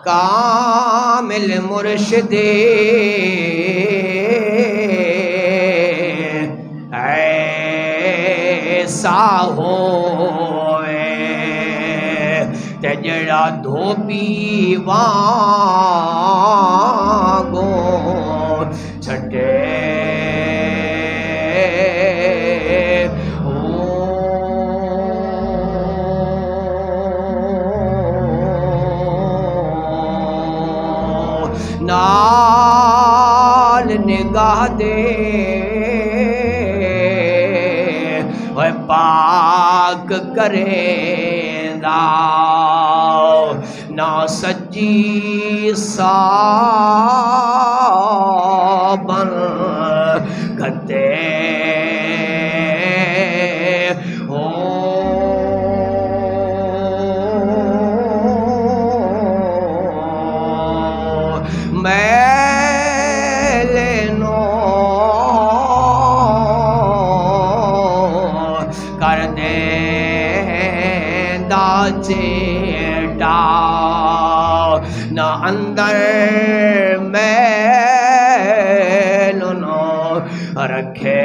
کامل مرشد ایسا ہوئے تے جڑا دھوبی وانگو چھٹے نال نگاہ دے اوے پاک کرے دا نا سجی سابن کتے میلنو کر دے دا چیٹا نہ اندر میلنو رکھے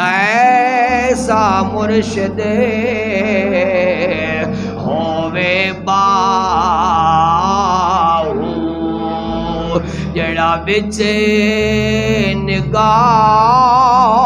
ایسا مرشد ہووے باہو جڑا بچ نگاہ